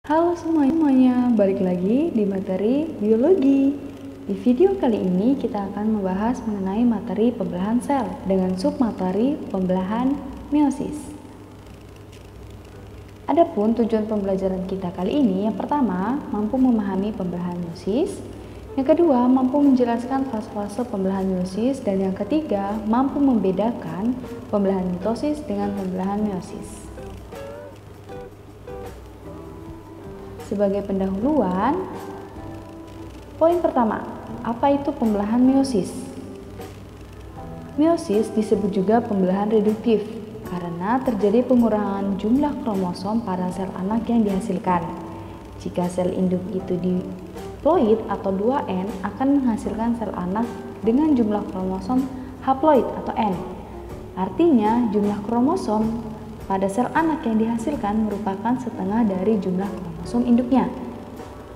Halo semuanya, balik lagi di materi biologi. Di video kali ini kita akan membahas mengenai materi pembelahan sel dengan submateri pembelahan meiosis. Adapun tujuan pembelajaran kita kali ini, yang pertama, mampu memahami pembelahan meiosis. Yang kedua, mampu menjelaskan fase-fase pembelahan meiosis. Dan yang ketiga, mampu membedakan pembelahan mitosis dengan pembelahan meiosis. Sebagai pendahuluan, poin pertama, apa itu pembelahan meiosis? Meiosis disebut juga pembelahan reduktif karena terjadi pengurangan jumlah kromosom pada sel anak yang dihasilkan. Jika sel induk itu diploid atau 2N akan menghasilkan sel anak dengan jumlah kromosom haploid atau N. Artinya, jumlah kromosom pada sel anak yang dihasilkan merupakan setengah dari jumlah kromosom induknya.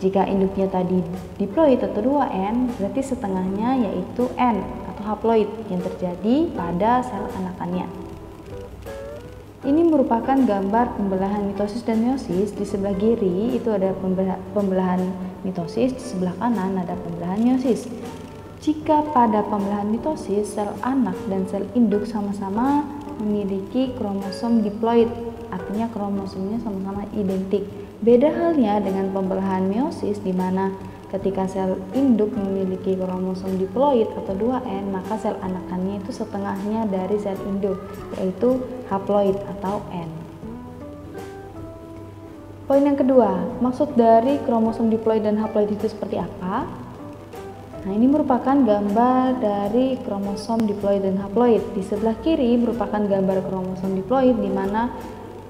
Jika induknya tadi diploid atau 2N, berarti setengahnya yaitu N atau haploid yang terjadi pada sel anakannya. Ini merupakan gambar pembelahan mitosis dan meiosis. Di sebelah kiri itu ada pembelahan mitosis, di sebelah kanan ada pembelahan meiosis. Jika pada pembelahan mitosis, sel anak dan sel induk sama-sama memiliki kromosom diploid, artinya kromosomnya sama-sama identik. Beda halnya dengan pembelahan meiosis di mana ketika sel induk memiliki kromosom diploid atau 2N, maka sel anakannya itu setengahnya dari sel induk, yaitu haploid atau N. Poin yang kedua, maksud dari kromosom diploid dan haploid itu seperti apa? Nah, ini merupakan gambar dari kromosom diploid dan haploid. Di sebelah kiri merupakan gambar kromosom diploid di mana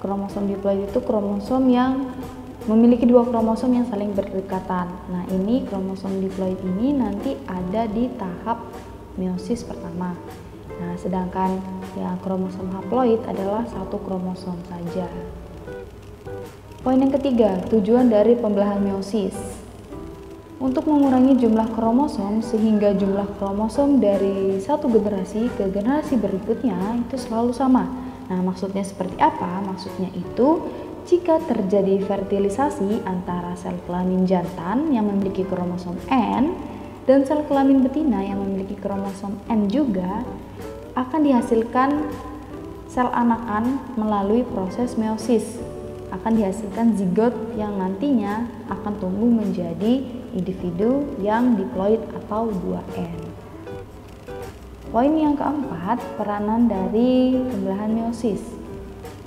kromosom diploid itu kromosom yang memiliki dua kromosom yang saling berdekatan. Nah, ini kromosom diploid ini nanti ada di tahap meiosis pertama. Nah, sedangkan yang kromosom haploid adalah satu kromosom saja. Poin yang ketiga, tujuan dari pembelahan meiosis. Untuk mengurangi jumlah kromosom sehingga jumlah kromosom dari satu generasi ke generasi berikutnya itu selalu sama. Nah, maksudnya seperti apa? Maksudnya itu jika terjadi fertilisasi antara sel kelamin jantan yang memiliki kromosom N dan sel kelamin betina yang memiliki kromosom N juga, akan dihasilkan sel anakan melalui proses meiosis. Akan dihasilkan zigot yang nantinya akan tumbuh menjadi individu yang diploid atau 2N. Poin yang keempat, peranan dari pembelahan meiosis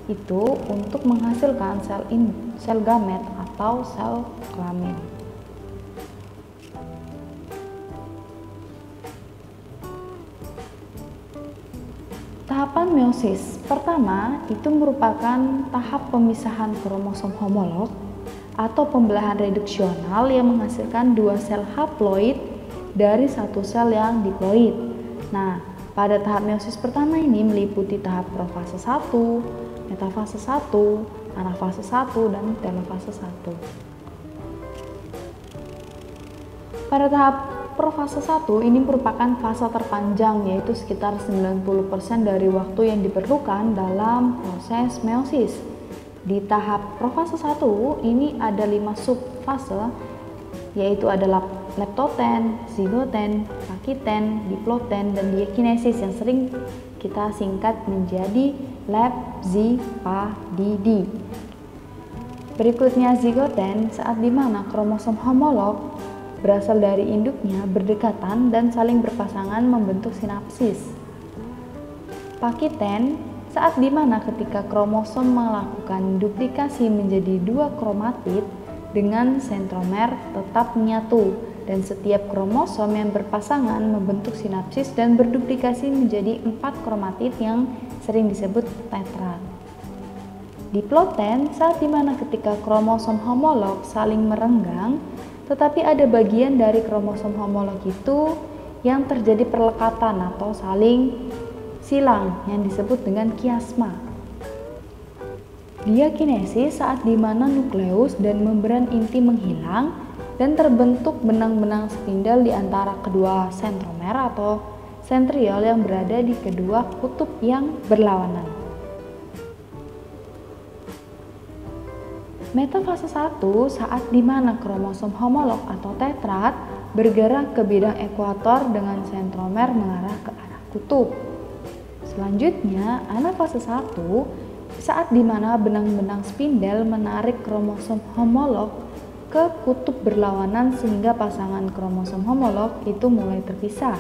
itu untuk menghasilkan sel gamet atau sel kelamin. Tahapan meiosis pertama itu merupakan tahap pemisahan kromosom homolog atau pembelahan reduksional yang menghasilkan dua sel haploid dari satu sel yang diploid. Nah, pada tahap meiosis pertama ini meliputi tahap profase 1, metafase 1, anafase 1, dan telofase 1. Pada tahap profase 1 ini merupakan fase terpanjang, yaitu sekitar 90% dari waktu yang diperlukan dalam proses meiosis. Di tahap profase 1 ini ada 5 subfase, yaitu adalah leptoten, zigoten, pakiten, diploten, dan diakinesis yang sering kita singkat menjadi lep, zi, pa, di, di. Berikutnya zigoten, saat dimana kromosom homolog berasal dari induknya berdekatan dan saling berpasangan membentuk sinapsis. Pakiten, saat dimana ketika kromosom melakukan duplikasi menjadi dua kromatid dengan sentromer tetap menyatu dan setiap kromosom yang berpasangan membentuk sinapsis dan berduplikasi menjadi 4 kromatid yang sering disebut tetrad. Diploten, saat dimana ketika kromosom homolog saling merenggang tetapi ada bagian dari kromosom homolog itu yang terjadi perlekatan atau saling silang yang disebut dengan kiasma. Diakinesis, saat dimana nukleus dan membran inti menghilang dan terbentuk benang-benang spindel di antara kedua sentromer atau sentriol yang berada di kedua kutub yang berlawanan. Metafase 1 saat dimana kromosom homolog atau tetrat bergerak ke bidang ekuator dengan sentromer mengarah ke arah kutub. Selanjutnya, anafase 1 saat dimana benang-benang spindel menarik kromosom homolog ke kutub berlawanan sehingga pasangan kromosom homolog itu mulai terpisah.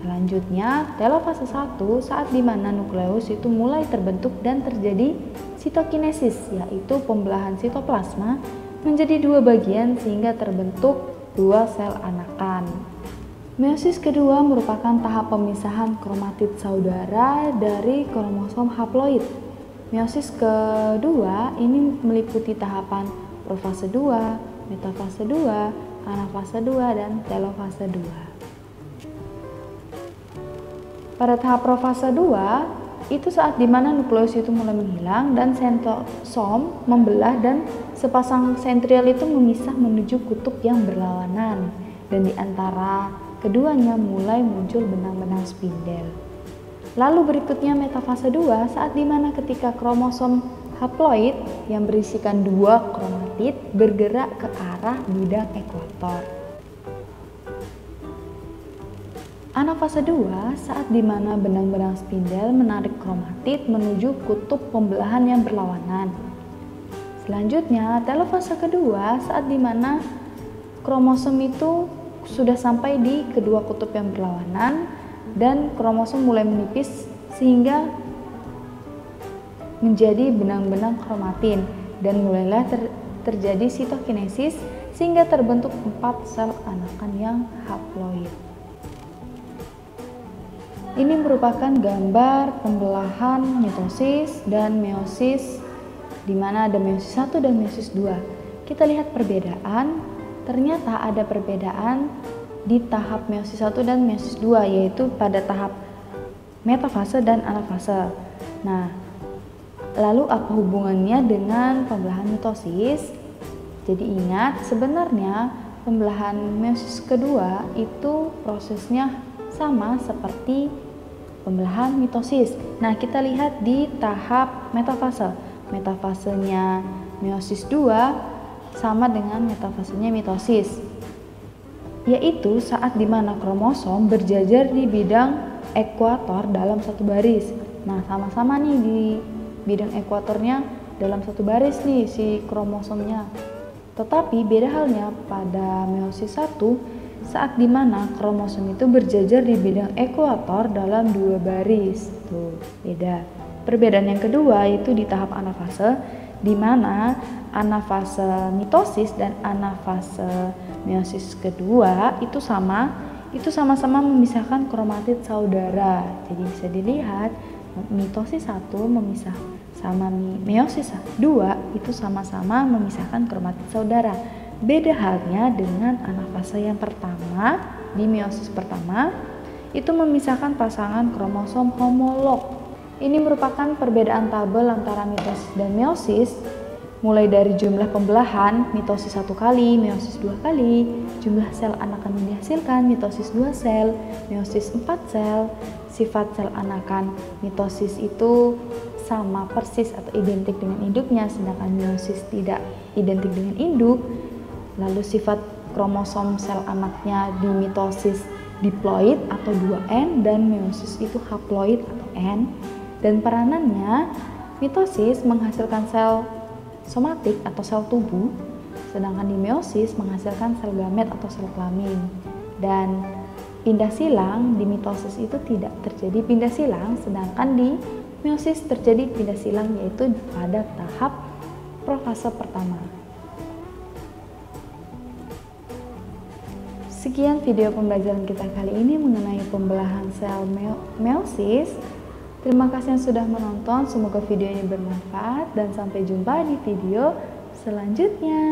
Selanjutnya, telofase 1 saat dimana nukleus itu mulai terbentuk dan terjadi sitokinesis, yaitu pembelahan sitoplasma menjadi dua bagian sehingga terbentuk dua sel anakan. Meiosis kedua merupakan tahap pemisahan kromatid saudara dari kromosom haploid. Meiosis kedua ini meliputi tahapan profase 2, metafase 2, anafase 2, dan telofase 2. Pada tahap profase 2, itu saat dimana nukleus itu mulai menghilang dan sentrosom membelah dan sepasang sentriol itu memisah menuju kutub yang berlawanan, dan di antara keduanya mulai muncul benang-benang spindel. Lalu berikutnya metafase 2 saat dimana ketika kromosom haploid yang berisikan dua kromatid bergerak ke arah bidang ekuator. Anafase 2 saat dimana benang-benang spindel menarik kromatid menuju kutub pembelahan yang berlawanan. Selanjutnya, telofase kedua saat dimana kromosom itu sudah sampai di kedua kutub yang berlawanan dan kromosom mulai menipis sehingga menjadi benang-benang kromatin dan mulailah terjadi sitokinesis sehingga terbentuk 4 sel anakan yang haploid. Ini merupakan gambar pembelahan mitosis dan meiosis di mana ada meiosis 1 dan meiosis 2. Kita lihat perbedaan, ternyata ada perbedaan di tahap meiosis 1 dan meiosis 2, yaitu pada tahap metafase dan anafase. Nah, lalu apa hubungannya dengan pembelahan mitosis? Jadi ingat, sebenarnya pembelahan meiosis kedua itu prosesnya sama seperti pembelahan mitosis. Nah, kita lihat di tahap metafase. Metafasenya meiosis 2 sama dengan metafasenya mitosis, yaitu saat dimana kromosom berjajar di bidang ekuator dalam satu baris. Nah, sama-sama nih di bidang ekuatornya dalam satu baris nih si kromosomnya. Tetapi beda halnya pada meiosis 1 saat dimana kromosom itu berjajar di bidang ekuator dalam dua baris. Tuh, beda. Perbedaan yang kedua yaitu di tahap anafase, di mana anafase mitosis dan anafase meiosis kedua itu sama-sama memisahkan kromatid saudara. Jadi bisa dilihat mitosis 1 memisah sama meiosis 2 itu sama-sama memisahkan kromatid saudara. Beda halnya dengan anafase yang pertama, di meiosis pertama itu memisahkan pasangan kromosom homolog. Ini merupakan perbedaan tabel antara mitosis dan meiosis, mulai dari jumlah pembelahan, mitosis 1 kali, meiosis 2 kali, jumlah sel anakan yang dihasilkan, mitosis 2 sel, meiosis 4 sel, sifat sel anakan mitosis itu sama persis atau identik dengan induknya, sedangkan meiosis tidak identik dengan induk. Lalu sifat kromosom sel anaknya di mitosis diploid atau 2N dan meiosis itu haploid atau N. Dan peranannya, mitosis menghasilkan sel somatik atau sel tubuh, sedangkan di meiosis menghasilkan sel gamet atau sel kelamin. Dan pindah silang di mitosis itu tidak terjadi pindah silang, sedangkan di meiosis terjadi pindah silang, yaitu pada tahap profase pertama. Sekian video pembelajaran kita kali ini mengenai pembelahan sel meiosis. Terima kasih yang sudah menonton, semoga video ini bermanfaat dan sampai jumpa di video selanjutnya.